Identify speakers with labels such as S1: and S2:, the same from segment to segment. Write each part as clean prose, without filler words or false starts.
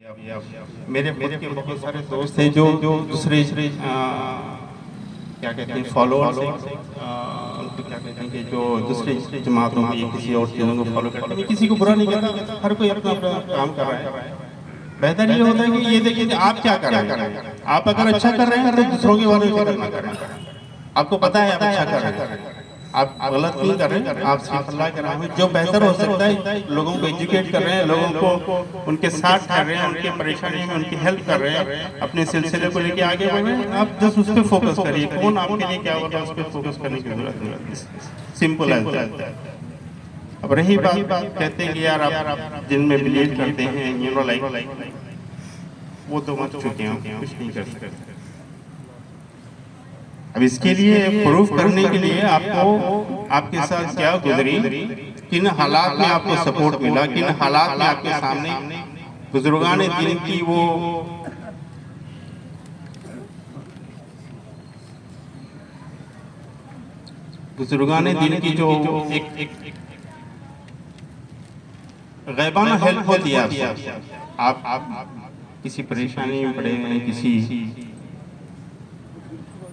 S1: मेरे खुद के बहुत सारे दोस्त थे जो दूसरे क्या कहते हैं फॉलोअर्स उनको क्या कहते हैं कि जो दूसरी जमातों को या किसी और चीज़ों को फॉलो करते हैं। मैं किसी को बुरा नहीं कहता, हर कोई अपना अपना काम कर रहा है। बेहतर ये होता है कि ये देखिए कि आप क्या कर रहे हैं। आप अगर अच्छा कर रहे हैं तो दूसरों के बारे में फिक्र ना करें। आपको पता है आप अच्छा कर रहे हैं, आप गलत नहीं कर रहे हैं, आप सिर्फ अल्लाह के राह में जो बेहतर हो सकता है लोगों को एजुकेट कर रहे हैं, लोगों को उनके साथ कर रहे हैं, उनके परेशानी में उनकी हेल्प कर रहे हैं, अपने सिलसिले को लेके आगे बढ़ रहे हैं। आप जस्ट उस पर फोकस करिए, कौन आपके लिए क्या हो रहा है उस पर फोकस करने की जरूरत नहीं। सिंपल है। अब रही बात कहते हैं कि यार आप जिनमें बिलीव करते हैं लाइक वो तो मत चुके हैं, कुछ नहीं कर सकते। अब इसके लिए प्रूफ करने के लिए आपको आपके साथ क्या गुजरी, किन हालात में आपको सपोर्ट मिला, किन हालात में आपके सामने बुजुर्गान दीन की वो बुजुर्गान दीन की जो एक गैबाना हेल्प होती है। आप किसी परेशानी में पड़े हैं, किसी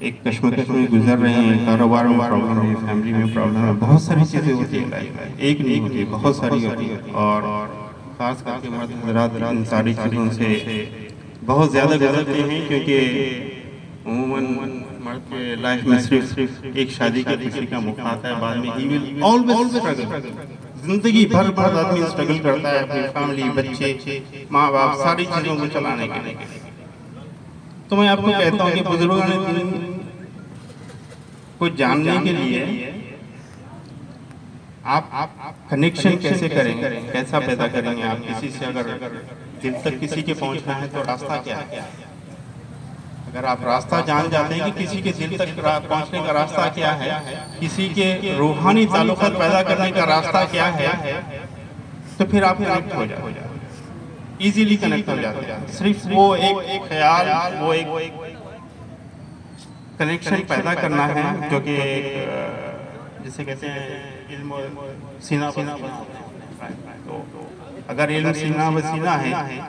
S1: एक कश्मकश में गुजर रहे हैं, कारोबार में प्रॉब्लम है, फैमिली में प्रॉब्लम है, बहुत सारी चीज़ें होती है लाइफ में, एक नहीं होती, बहुत सारी होती है। और ख़ास करके मर्द हज़रात इन सारी चीज़ों से बहुत ज़्यादा गुजरते हैं, क्योंकि उमूमन मर्द के लाइफ में सिर्फ एक शादी की खुशी का मौका आता है, बाद में ही विल ऑलवेज स्ट्रगल। जिंदगी भर आदमी स्ट्रगल करता है अपनी फैमिली, बच्चे, माँ बाप, सारी चीज़ों को चलाने के लिए। तो मैं आपको कहता हूँ कि बुजुर्गों को जानने के लिए आप कनेक्शन कैसे करेंगे, कैसा पैदा करेंगे। आप किसी से अगर दिल तक किसी के पहुंचना है तो रास्ता क्या है। अगर आप रास्ता जान जाते हैं कि किसी के दिल तक पहुंचने का रास्ता क्या है, किसी के रूहानी ताल्लुकात पैदा करने का रास्ता क्या है, तो फिर आप कनेक्ट हो जाओ, इजीली कनेक्ट हो जाते हैं। सिर्फ वो एक ख्याल, वो एक कनेक्शन पैदा करना है, जो कि जिसे कहते हैं इल्म सीना बसीना। तो अगर इल्म सीना बसीना है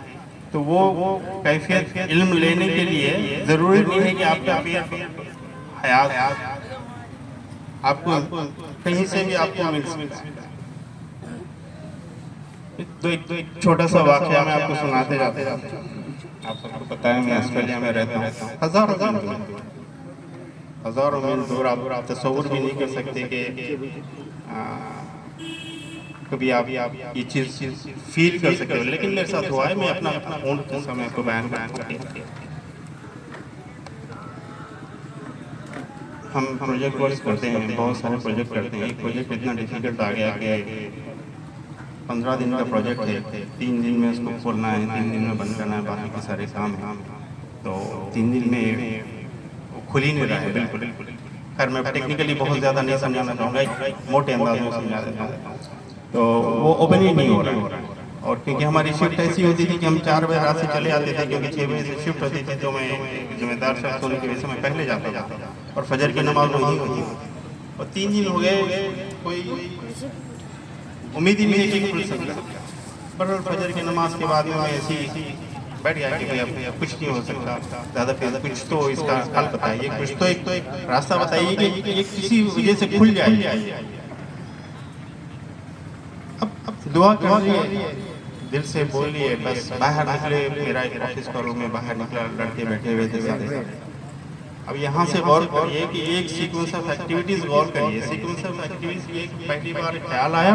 S1: तो वो कैफियत इल्म लेने के लिए ज़रूरी नहीं है कि आपका हयात आपको कहीं से भी आपको मिल सकता है। तो एक छोटा सा वाक़या मैं आपको सुनाते जाते आप सबको पता है मैं ऑस्ट्रेलिया में रहता हूँ। हज़ारों मील दूर आप तसव्वुर भी नहीं कर सकते कि कभी आप ये चीज़ फील कर सकते हो, लेकिन मेरे साथ हुआ है। मैं अपना ओन समय को बयान करता हूँ। हम प्रोजेक्ट वर्क करते हैं, बहुत सारे प्रोजेक्ट करते हैं। एक प्रोजेक्ट इतना डिफिकल्ट आ गया कि 15 दिन का प्रोजेक्ट है, 3 दिन में उसको खोलना है, 3 दिन में बंद करना है, बाकी के सारे काम हैं। तो 3 दिन में वो खुल ही नहीं रहा है बिल्कुल। खैर मैं टेक्निकली बहुत ज़्यादा नहीं समझाना चाहूँगा, मोटे अंदाज में समझा देता हूँ। तो वो ओपन ही नहीं हो रहा है। और क्योंकि हमारी शिफ्ट ऐसी होती थी कि हम 4 बजे रात से चले आते थे, क्योंकि 6 बजे से शिफ्ट होती थी। तो मैं जिम्मेदार शख्स होने की वजह से मैं पहले जाता था और फजर की नमाज वहीं होती। और 3 दिन हो गए, कोई उम्मीद ही नहीं है कि खुल सकता। पर फजर की नमाज के बाद में मैं ऐसी बैठ गया कि भैया कुछ नहीं हो सकता, ज़्यादा फिर कुछ तो इसका हल बताइए, कुछ तो एक रास्ता बताइए कि ये किसी वजह से खुल जाए। अब दुआ करिए, दिल से बोलिए, बस बाहर निकले। मेरा एक ऑफिस का रूम में बाहर निकला, लड़के बैठे हुए थे सारे। अब यहाँ से गौर करिए कि एक सीक्वेंस ऑफ एक्टिविटीज गौर करिए। सीक्वेंस ऑफ एक्टिविटीज एक पहली बार ख्याल आया,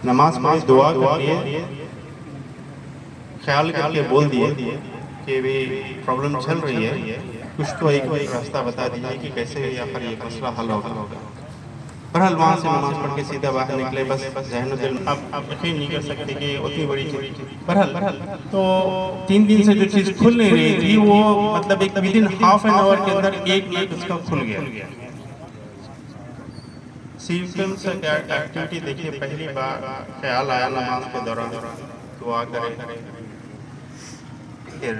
S1: नमाज पढ़ी, दुआ करिए, ख्याल करके बोल दिए कि भी प्रॉब्लम चल रही है, कुछ तो एक रास्ता बता दीजिए कि कैसे या फिर ये मसला हल होगा। बहरहाल वहाँ से नमाज पढ़ के सीधा बाहर निकले। बस ज़हन दिल आप यकीन नहीं कर सकते कि उतनी बड़ी चीज़। बहरहाल तो 3 दिन से जो चीज़ खुल नहीं रही थी, वो मतलब एक विदिन हाफ एन आवर के अंदर 1 मिनट उसका खुल गया। सिम्पटम्स एक्टिविटी देखिए, पहली बार ख्याल आया नमाज के दौरान, दुआ करें, फिर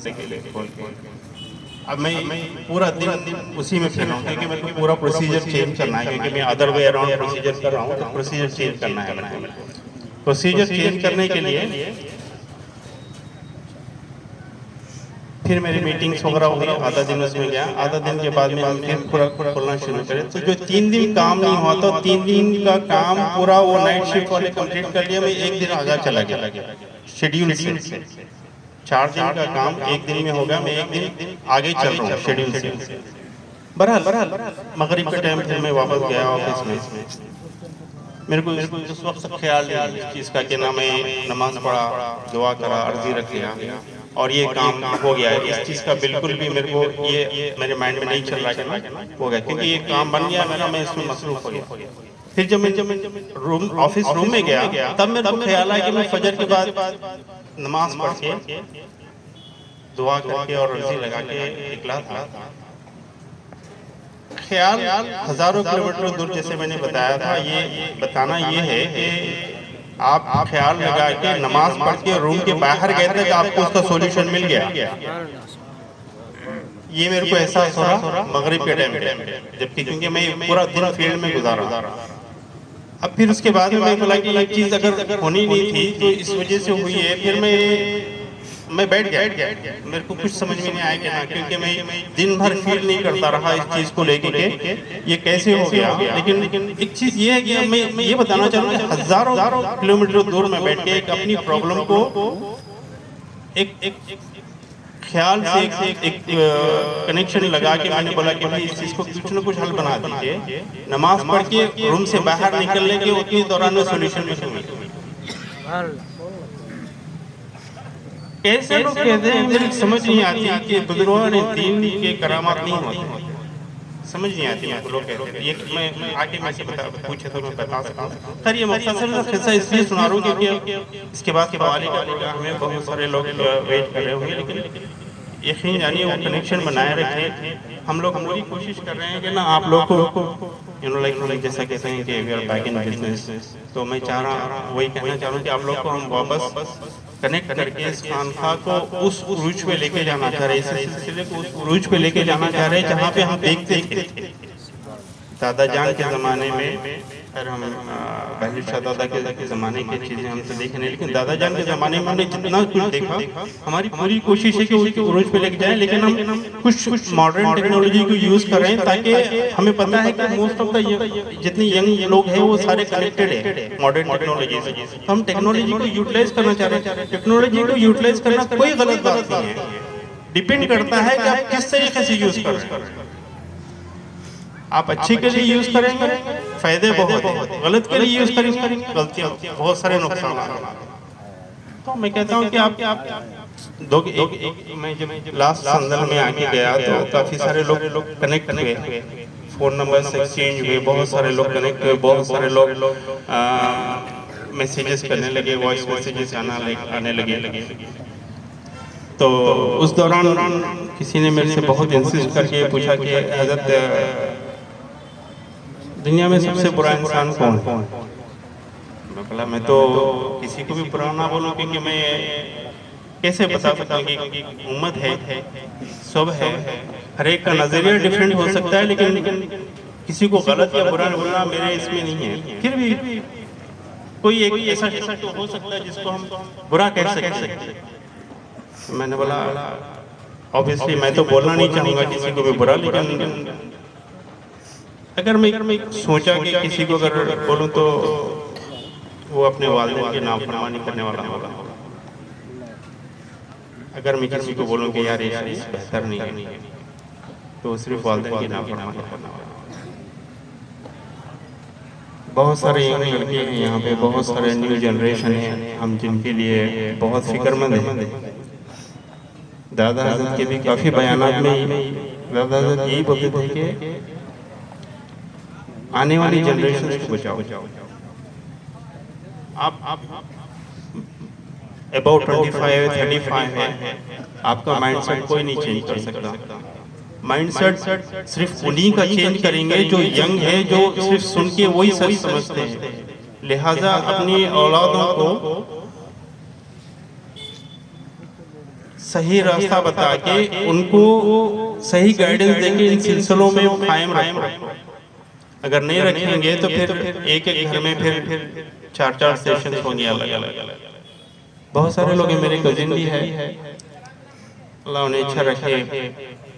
S1: के लिए खोल के। अब मैं पूरा दिन उसी में फिर रहा हूँ, क्योंकि मेरे को पूरा प्रोसीजर चेंज करना है, क्योंकि मैं अदर वे अराउंड प्रोसीजर कर रहा हूँ। तो प्रोसीजर चेंज करना है। प्रोसीजर चेंज करने के लिए फिर मेरी मीटिंग्स वगैरह हो गई, आधा दिन उसमें गया। आधा दिन के बाद में हम फिर पूरा खोलना शुरू करें। तो जो 3 दिन काम नहीं हुआ तो 3 दिन का काम पूरा वो नाइट शिफ्ट वाले कंप्लीट कर लिया। मैं 1 दिन आगे चला गया शेड्यूल से। 4 दिन का काम 1 दिन में हो गया, मैं 1 दिन आगे चल रहा हूँ शेड्यूल से। बहरहाल मगरिब के टाइम फिर मैं वापस गया ऑफिस में। मेरे को उस वक्त ख्याल नहीं इस चीज़ का कि ना मैं नमाज पढ़ा, दुआ करा, अर्जी रख लिया और ये काम हो गया। इस चीज़ का बिल्कुल भी मेरे को ये मेरे माइंड में नहीं चल रहा कि हो गया, क्योंकि ये काम बन गया मेरा, मैं इसमें मसरूफ हो गया। फिर जब मैं ऑफिस रूम में गया तब मेरे को ख्याल आया कि मैं फजर के बाद नमाज पढ़ के दुआ करके और अर्जी लगा के निकला था। ख्याल हजारों किलोमीटर दूर, जैसे मैंने बताया था, ये बताना ये है कि आप ख्याल लगा के नमाज पढ़ के रूम के बाहर गए थे तो आपको उसका सॉल्यूशन मिल गया। ये मेरे को एहसास हो रहा मगरिब के टाइम पे, जबकि क्योंकि मैं पूरा दिन फील्ड में गुजारा। अब फिर उसके बाद में मैं बोला कि ये चीज़ अगर होनी नहीं थी तो इस वजह से हुई है। फिर मैं बैठ गया, मेरे को कुछ समझ में नहीं आया कि ना, क्योंकि मैं दिन भर फील नहीं करता रहा इस चीज़ को लेके के ये कैसे हो गया। लेकिन एक चीज़ ये है कि मैं ये बताना चाहूँगा, हजारों किलोमीटर दूर में बैठ के एक अपनी प्रॉब्लम को एक ख्याल से एक कनेक्शन लगा के मैंने बोला कि भाई इस चीज़ को कुछ न कुछ हल बना दीजिए। नमाज पढ़ के रूम से बाहर निकलने के उतनी दौरान में सोल्यूशन मिल। कैसे लोग कहते हैं, मुझे समझ नहीं आती कि बुजुर्गों ने दीन के करामात नहीं होती, समझ नहीं आती। लोग कहते हैं, ये मैं आगे में से पूछे तो मैं बता सकता हूँ। खैर ये मुख्तसर सा किस्सा इसलिए सुना रहा हूँ क्योंकि इसके बाद वाले का हमें बहुत सारे लोग वेट कर रहे होंगे, लेकिन यकीन जानिए वो कनेक्शन बनाए रखें। हम लोग पूरी कोशिश कर रहे हैं कि ना आप लोग को लाइक जैसा कहते हैं कि we are back in business. तो मैं चाह रहा वही कहना चाह रहा हूँ कि आप लोग को हम वापस कनेक्ट करके इस खानखा को उस उरूज पे लेके जाना चाह रहे हैं, इस सिलसिले को उस उरूज पे लेके जाना चाह रहे हैं जहाँ पे हम देखते थे दादा जान के ज़माने में। और हम पहले शाह दादा के ज़माने की चीज़ें हम तो देखे नहीं, लेकिन दादा जान के ज़माने में हमने जितना कुछ देखा, हमारी पूरी कोशिश है कि उसके उरूज पे लेके जाएं। लेकिन हम कुछ मॉडर्न टेक्नोलॉजी को यूज़ कर रहे हैं ताकि हमें पता है कि मोस्ट ऑफ द जितने यंग लोग हैं वो सारे कनेक्टेड है मॉडर्न टेक्नोलॉजी से। तो हम टेक्नोलॉजी को यूटिलाइज करना चाह रहे हैं। टेक्नोलॉजी को यूटिलाइज करना कोई गलत बात नहीं है, डिपेंड करता है कि आप किस तरीके से यूज़ कर रहे हैं। आप अच्छे के लिए यूज करेंगे फायदे बहुत है, गलत के लिए यूज करेंगे गलतियां बहुत सारे नुकसान। तो मैं कहता हूँ कि आप मैं जब लास्ट संदल में आके गया तो काफी सारे लोग कनेक्ट हुए, फोन नंबर से एक्सचेंज हुए, बहुत सारे लोग कनेक्ट हुए, बहुत सारे लोग मैसेजेस करने लगे, वॉइस मैसेजेस आने लगे। तो उस दौरान किसी ने मेरे से बहुत इंसिस्ट करके पूछा कि हज़रत दुनिया में सबसे बुरा इंसान कौन है? मैं बोला मैं तो किसी को भी बुरा ना बोलूं, क्योंकि मैं कैसे बता सकता हूँ कि उम्मत है, सब है, हर एक का नज़रिया डिफरेंट हो सकता है, लेकिन किसी को गलत या बुरा बोलना मेरे इसमें नहीं है। फिर भी कोई एक ऐसा तो हो सकता है जिसको हम बुरा कह सकते हैं। मैंने बोला ऑब्वियसली मैं तो बोलना नहीं चाहूँगा किसी को भी बुरा, लेकिन अगर मैं सोचा कि किसी को अगर बोलूं तो वो अपने वालिदैन की नाफरमानी करने वाला होगा। अगर मैं किसी को बोलूं कि यार ये बेहतर नहीं है तो सिर्फ वालिदैन की नाफरमानी करने वाला। बहुत सारे यंग लड़के हैं यहाँ पे, बहुत सारे न्यू जनरेशन है, हम जिनके लिए बहुत फिक्रमंद हैं। दादा हज़रत के भी काफ़ी बयानात में दादा हज़रत यही बोलते थे कि आने वाली जनरेशन को बचाओ। आप अबाउट 25-35 है, आपका माइंडसेट कोई नहीं चेंज कर सकता। माइंडसेट सिर्फ उन्हीं का चेंज करेंगे जो यंग है, जो सिर्फ सुन के वही सच समझते हैं। लिहाजा अपनी औलादों को सही रास्ता बता के उनको सही गाइडेंस देके इन सिलसिलों में कायम रखो। अगर नहीं रखेंगे तो फिर एक घर में फिर 4-4 सेशन होंगे अलग अलग। बहुत सारे लोग हैं, मेरे कजिन भी है, अल्लाह उन्हें अच्छा रखे,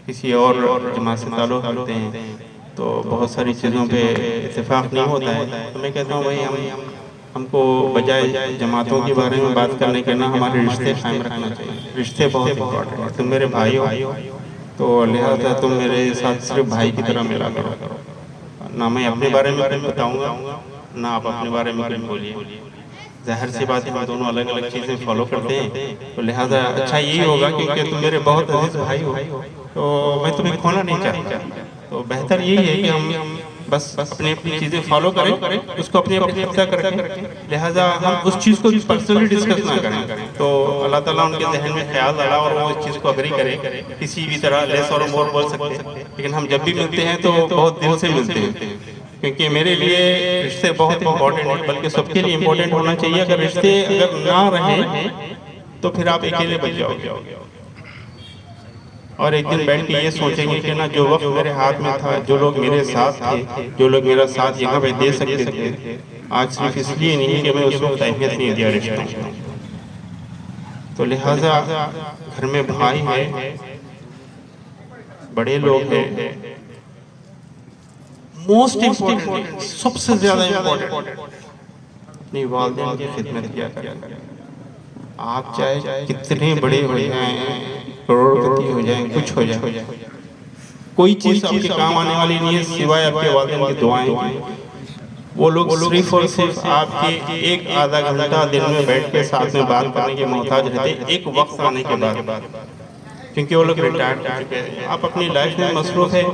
S1: किसी और जमात से ताल्लुक़ रखते हैं तो बहुत सारी चीज़ों पे इत्तेफाक नहीं होता है। तो मैं कहता हूँ भाई हमको बजाय जमातों के बारे में बात करने के ना हमारे रिश्ते कायम रखना चाहिए। रिश्ते बहुत इम्पोर्टेंट है। तुम मेरे भाई हो तो लिहाजा तुम मेरे साथ सिर्फ भाई की तरह मिला करो। ना मैं अपने बारे में कुछ बताऊँगा, ना आप अपने बारे में कुछ बोलिए। ज़ाहिर सी बात है हम दोनों अलग-अलग चीज़ें फॉलो करते हैं, तो लिहाजा अच्छा यही होगा क्योंकि तुम मेरे बहुत अज़ीज़ भाई हो, तो मैं तुम्हें खोना नहीं चाहता। तो बेहतर यही है कि हम बस अपनी चीज़ें फॉलो करें, उसको अपनी तय करें। लिहाजा हम उस चीज़ को पर्सनली डिस्कस ना करें। तो अल्लाह ताला उनके ज़हन में ख़्याल डाला और वो इस चीज़ को एग्री करें, किसी भी तरह लेस और मोर बोल सकते हैं। लेकिन हम जब भी मिलते हैं तो बहुत दिल से मिलते हैं, क्योंकि मेरे लिए रिश्ते बहुत इम्पोर्टेंट हैं, बल्कि सबके लिए इम्पोर्टेंट होना चाहिए। अगर रिश्ते अगर ना रहें तो फिर आप अकेले बच जाओगे और एक दिन बैठ के ये सोचेंगे कि ना जो वक्त मेरे हाथ में था, जो लोग मेरे साथ थे, जो लोग मेरा साथ यहाँ पे दे सकते थे, आज सिर्फ इसलिए नहीं कि मैं उस वक्त अहमियत नहीं दिया रिश्तों को। तो लिहाजा घर में भाई है, बड़े लोग हैं, मोस्ट इम्पोर्टेंट सबसे ज्यादा इम्पोर्टेंट अपनी वालिदैन की खिदमत किया करें। आप चाहे कितने बड़े हो जाएं, करोड़पति हो जाएं, कुछ हो जाए, कोई चीज आपके काम आने वाली नहीं है सिवाय आपके वालिदैन की दुआएं। वो लोग सिर्फ और सिर्फ आपके एक आधा घंटा दिन में बैठ के साथ में बात करने के मोहताज रहते एक वक्त आने के बाद, क्योंकि वो लोग रिटायर्ड कर चुके हैं। आप अपनी लाइफ में मसरूफ है।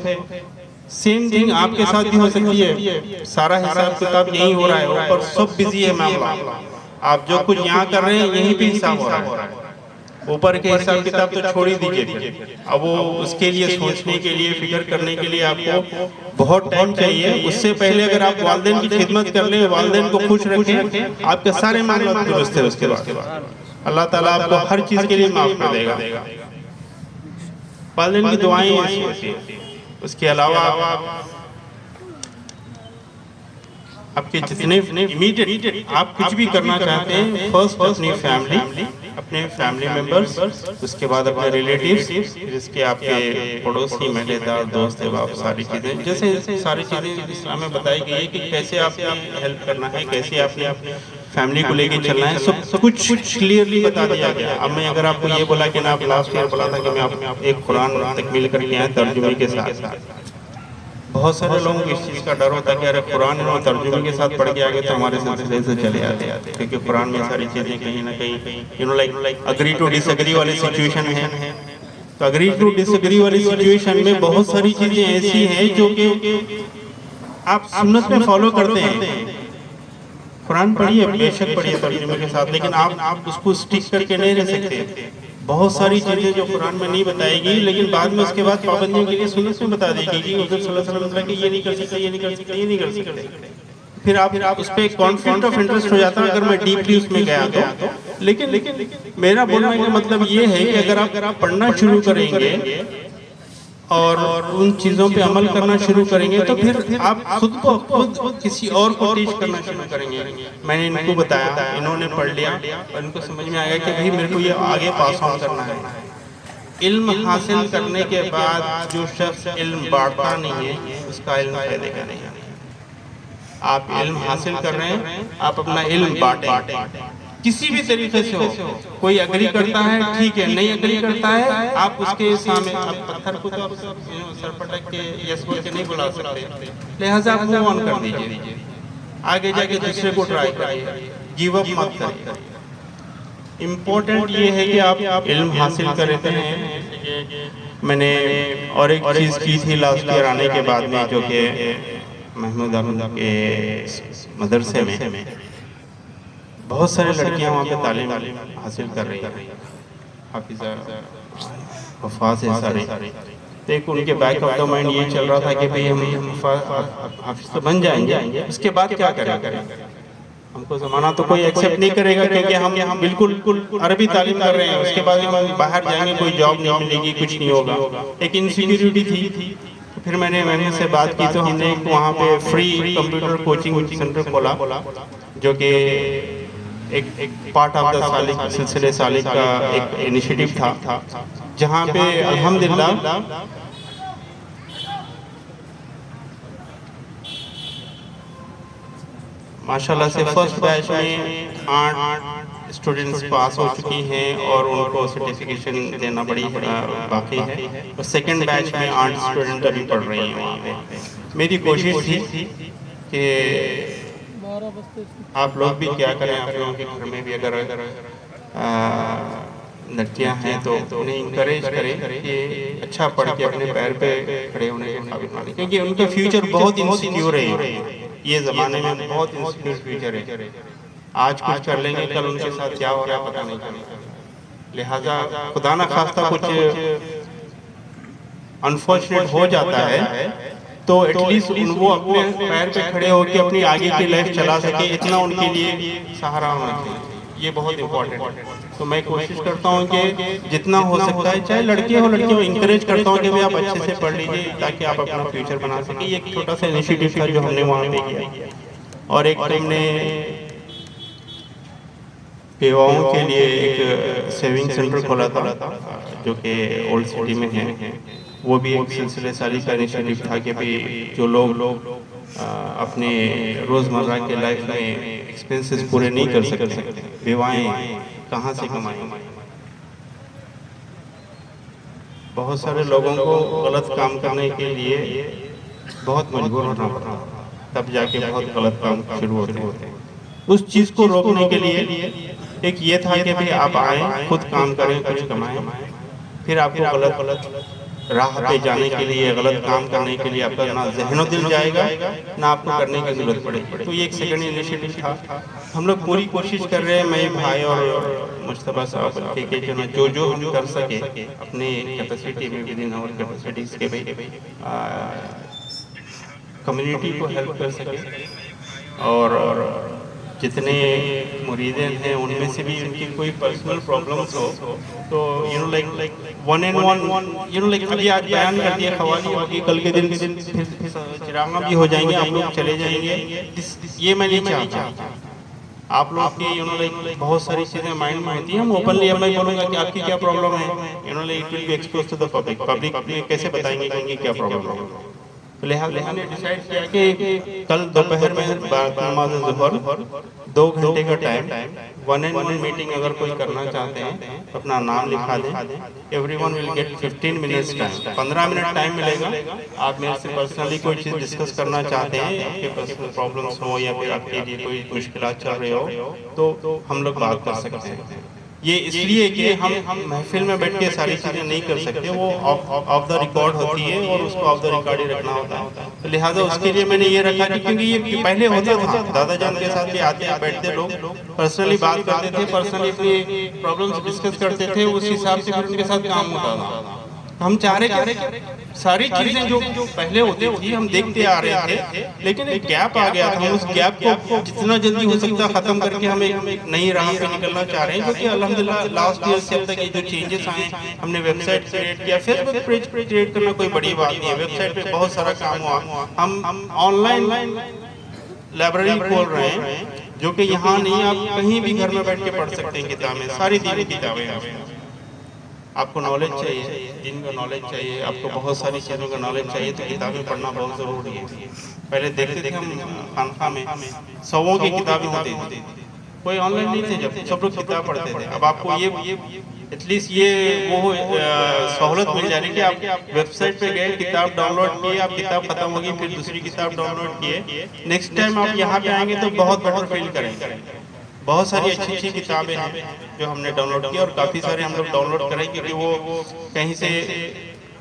S1: सेम थिंग आपके साथ भी हो सकती है। सारा हिसाब किताब यही हो रहा है, ऊपर सब बिजी है मामला। आप जो कुछ यहाँ कर रहे हैं यहीं पे हिसाब हो रहा है। ऊपर के हिसाब किताब तो छोड़ ही दीजिए। अब वो उसके लिए सोचने के लिए, फिक्र करने के लिए आपको बहुत टाइम चाहिए। उससे पहले अगर आप वालिदैन की खिदमत कर लें, वालिदैन को खुश रखें, आपके सारे मामले दुरुस्त है। उसके बाद अल्लाह ताला आपको हर चीज के लिए माफ कर देगा। वालिदैन की दुआएं ऐसी होती है। उसके अलावा आपके जितने इमीडिएट आप कुछ भी करना चाहते हैं, फर्स्ट अपने फैमिली मेंबर्स, उसके बाद अपने रिलेटिव्स, जिसके आपके पड़ोसी, मेलेदार, दोस्त बाप, सारी चीज़ें जैसे सारी चीज़ें इस्लाम में बताई गई है कि कैसे आपने हेल्प करना है, कैसे आपने फैमिली को लेके चलना है, सब कुछ क्लियरली बता दिया गया। अब मैं अगर आपको ये बोला कि ना, आप लास्ट ईयर बोला था कि मैं आप एक कुरान तकमील करके आए तर्जुमे के साथ, बहुत सारे लोगों को इस चीज़ का डर होता है कि अरे कुरान और तर्जुमे के साथ पढ़ के आगे तो हमारे सिलसिले से चले आते, क्योंकि कुरान में सारी चीज़ें कहीं ना कहीं लाइक अग्री टू डिसएग्री वाली सिचुएशन है। तो अग्री टू डिसएग्री वाली सिचुएशन में बहुत सारी चीज़ें ऐसी हैं जो कि आप सुन्नत में फॉलो करते हैं। कुरान पढ़िए, बेशक पढ़िए तर्जुमे के साथ, लेकिन आप उसको स्टिक करके नहीं रह सकते। बहुत सारी चीज़ें जो कुरान में नहीं बताएगी, लेकिन बाद में उसके बाद पाबंदियों के लिए सुन्नत में बता देगी कि हुज़ूर सल्लल्लाहु अलैहि वसल्लम कि ये नहीं कर सकते, ये नहीं कर सकते, ये नहीं कर सकते। फिर आप उस पर कॉन्फ्लिक्ट ऑफ इंटरेस्ट हो जाता है अगर मैं डीपली उसमें गया तो। लेकिन मेरा बोलने का मतलब ये है कि अगर आप पढ़ना शुरू करेंगे और उन चीज़ों पे अमल करना शुरू करेंगे तो फिर आप खुद किसी और को टीच करना शुरू करेंगे। मैंने इनको बताया, इन्होंने पढ़ लिया और इनको समझ में आया कि भाई मेरे को ये आगे पास ऑन करना है। इल्म हासिल करने के बाद जो शख्स इल्म बांटता नहीं है उसका इल्म फायदे का नहीं है। आप इल्म हासिल कर रहे हैं, आप अपना इल्म बांटें किसी भी तरीके से हो। कोई अग्री करता है ठीक है, नहीं अग्री करता है आप उसके सामने, आप पत्थर को तो आप सर पटक के यस बोल के नहीं बुला सकते, लिहाजा आप मूव ऑन कर दीजिए, आगे जाके दूसरे को ट्राई करिए, गिव अप मत करिए। इम्पोर्टेंट ये है कि आप इल्म हासिल करते हैं। मैंने और एक चीज़ की थी लास्ट ईयर आने के बाद में, जो कि महमूद अहमद के मदरसे में बहुत सारी लड़कियां वहाँ पे तालीम हासिल कर रही हैं, हाफिज़ा हफ़ाज़ है सारे। तो एक उनके बैक ऑफ द माइंड ये चल रहा था कि भाई हम हाफिज़ तो बन जाएंगे, उसके बाद क्या करें? हमको ज़माना तो कोई एक्सेप्ट नहीं करेगा क्योंकि हम बिल्कुल अरबी तालीम कर रहे हैं। उसके बाद हम बाहर जाएंगे, कोई जॉब नहीं मिलेगी, कुछ नहीं होगा, एक इनसिक्योरिटी थी। तो फिर मैंने से बात की तो हमने वहाँ पे फ्री कंप्यूटर कोचिंग सेंटर खोला, जो कि एक पार्ट ऑफ द सालिक सिलसिले सालिक का एक इनिशिएटिव था। जहाँ पे अल्हम्दुलिल्लाह माशाल्लाह से फर्स्ट बैच में 8 स्टूडेंट्स पास हो चुकी हैं और उनको सर्टिफिकेशन देना बड़ी बाकी है, और सेकंड बैच में 8 स्टूडेंट अभी पढ़ रही हैं वहाँ पे। मेरी कोशिश थी कि आप लोग भी क्या करें, आप लोगों के घर में भी अगर लड़कियां हैं तो उन्हें इंकरेज करें कि अच्छा पढ़ के अपने पैर पे खड़े होने के काबिल बने, क्योंकि उनका फ्यूचर बहुत इनसिक्योर है। ये ज़माने में बहुत इनसिक्योर फ्यूचर है। आज कुछ कर लेंगे, कल उनके साथ क्या हो रहा है पता नहीं चलेगा। लिहाजा खुदा ना खास्ता कुछ अनफॉर्चुनेट हो जाता है तो एटलीस्ट वो अपने पैर पे खड़े होकर अपनी आगे की लाइफ चला सके, इतना उनके लिए सहारा होना चाहिए। ये बहुत इम्पोर्टेंट है। तो मैं कोशिश करता हूँ कि जितना हो सकता है, चाहे लड़के हो लड़कियों, इंकरेज करता हूँ कि भाई आप अच्छे से पढ़ लीजिए ताकि आप अपना फ्यूचर बना सकें। ये एक छोटा सा इनिशिएटिव था जो हमने वहाँ पे किया। और एक हमने युवाओं के लिए एक सेविंग सेंटर खोला था जो कि ओल्ड सिटी में है। वो भी एक सिलसिले सारी का इनिशिएटिव था कि भाई जो लोग अपने रोज़मर्रा के लाइफ में एक्सपेंसेस पूरे नहीं कर सकते, विवाहें कहाँ से कमाएं। बहुत सारे लोगों को गलत काम करने के लिए बहुत मजबूर होना पड़ता, तब जाके बहुत गलत काम शुरू होते हैं। उस चीज़ को रोकने के लिए एक ये था कि भाई आप आए, खुद काम करें, कुछ कमाएं, फिर आपको गलत राह पे जाने के लिए, गलत काम करने के लिए आपका ना ज़हनो दिल जाएगा, ना आपको करने की ज़रूरत पड़ेगी। तो ये एक सेकंड इनिशिएटिव था। हम लोग पूरी कोशिश कर रहे हैं, मैं भाई और मुस्तफा साहब के जो हम कर सके अपने कैपेसिटी में, विद इन आवर कैपेसिटीज के भाई कम्युनिटी को हेल्प कर सके। और जितने मुरीदें हैं उनमें से भी उनकी कोई पर्सनल प्रॉब्लम्स हो तो like one and one like अभी आज बयान कर दिया, खवाली होगी, कल के दिन चिरागा भी हो जाएंगे, आप लोग चले जाएंगे। ये मैं नहीं चाहता। आप लोग की लाइक बहुत सारी चीज़ें माइंड में होती हैं। हम ओपनली मैं बोलूँगा कि आपकी क्या प्रॉब्लम है, like it will be expose to the public में कैसे बताएंगे कि उनकी क्या प्रॉब्लम है। तो लिहाजा हमने डिसाइड किया कि कल दोपहर में बाद नमाज ज़ुहर 2 घंटे का टाइम, 1-on-1 मीटिंग अगर कोई करना चाहते हैं अपना नाम लिखा दें। Everyone will get 15 minutes time, 15 minute time मिलेगा। आप मेरे से पर्सनली कोई चीज़ डिस्कस करना चाहते हैं, आपके पर्सनल प्रॉब्लम्स हो या फिर आपके लिए कोई मुश्किलात चल रही हो तो हम लोग बात कर सकते हैं। ये इसलिए कि हम महफिल में बैठ के सारी चीज़ें नहीं कर सकते, वो ऑफ द रिकॉर्ड होती है और उसको ऑफ द रिकॉर्ड ही रखना होता है। तो लिहाजा उसके लिए मैंने ये रखा कि क्योंकि ये पहले होता था, दादा जान के साथ भी आते बैठते लोग पर्सनली बात करते थे, पर्सनली अपनी प्रॉब्लम्स डिस्कस करते थे, उस हिसाब से फिर उनके साथ काम होता था। हम चाह रहे थे सारी चीज़ें जो पहले होती थी हम देखते आ रहे थे, लेकिन एक गैप आ गया था। हम उस गैप को जितना जल्दी हो सकता ख़त्म करके हम एक नई राह पे निकलना चाह रहे हैं, क्योंकि अल्हम्दुलिल्लाह लास्ट ईयर से अब तक ये जो चेंजेस आए, हमने वेबसाइट क्रिएट किया। फेसबुक पेज क्रिएट करना कोई बड़ी बात नहीं है, वेबसाइट पे बहुत सारा काम हुआ। हम ऑनलाइन लाइब्रेरी खोल रहे हैं जो कि यहाँ नहीं, आप कहीं भी घर में बैठ के पढ़ सकते हैं किताबें, सारी दीनी किताबें हैं। आपको नॉलेज चाहिए, दिन का नॉलेज चाहिए, आपको बहुत सारी चीज़ों का नॉलेज चाहिए, तो किताबें पढ़ना बहुत ज़रूरी है। पहले देखते थे हम खानखा में 100 की किताबें होती थी, कोई ऑनलाइन नहीं थे, जब सब लोग किताब पढ़ते थे। अब आपको ये एटलीस्ट ये वो सहूलत मिल जा रही कि आप वेबसाइट पे गए, किताब डाउनलोड किए, आप किताब खत्म होगी, फिर दूसरी किताब डाउनलोड किए, नेक्स्ट टाइम आप यहाँ पे आएंगे तो बहुत बेटर फील करेंगे। बहुत सारी अच्छी किताबें हैं जो हमने डाउनलोड की, और काफ़ी सारे हम लोग डाउनलोड करें क्योंकि वो कहीं से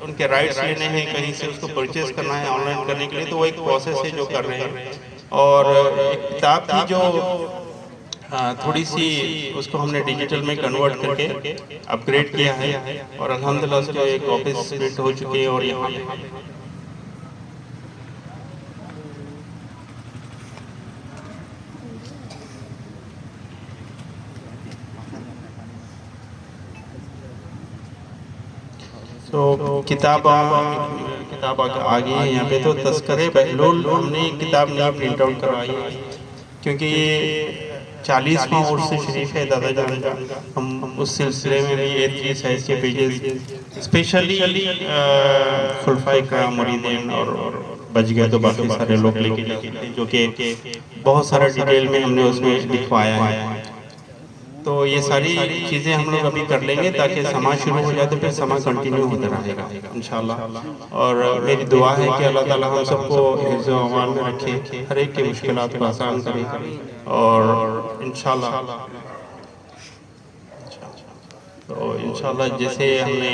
S1: उनके राइट्स लेने हैं, कहीं से उसको परचेज करना है ऑनलाइन करने के लिए, तो वो एक प्रोसेस है जो कर रहे हैं। और एक किताब की जो थोड़ी सी उसको हमने डिजिटल में कन्वर्ट करके अपग्रेड किया है, और अल्हम्दुलिल्लाह उसके एक कॉपीज प्रिंट हो चुके हैं। और यहाँ तो किताब आ गई है यहाँ पे। तो तस्करे बहलोल हमने किताब नहीं प्रिंट आउट करवाई है, क्योंकि ये 40वां उर्स शरीफ है दादा जान का। हम उस सिलसिले में भी A3 साइज के पेजेस स्पेशली खुलफाए का मुरीदीन और बच गए तो बाकी सारे लोग लेके जाते थे, जो कि बहुत सारा डिटेल में हमने उसमें लिखवाया है। तो ये सारी चीज़ें हम लोग अभी कर लेंगे ताकि समाज शुरू हो जाए तो फिर समाज कंटिन्यू होता रहेगा इंशाल्लाह। और मेरी दुआ है कि अल्लाह ताला हम सबको हिफ्ज़ व अमान में रखे, हर एक की मुश्किलात को आसान करे और इंशाल्लाह। तो इंशाल्लाह जैसे हमने